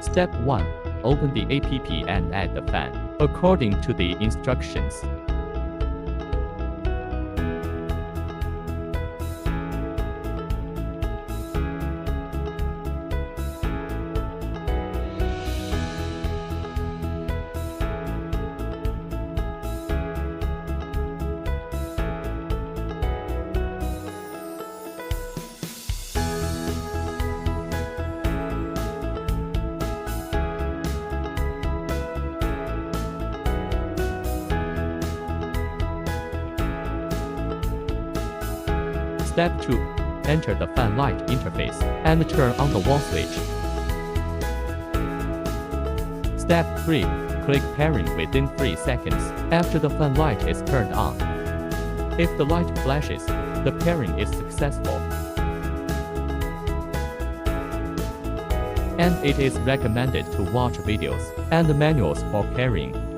Step 1. Open the app and add the fan, according to the instructions. Step 2. Enter the fan light interface and turn on the wall switch. Step 3. Click pairing within 3 seconds after the fan light is turned on. If the light flashes, the pairing is successful. And it is recommended to watch videos and manuals for pairing.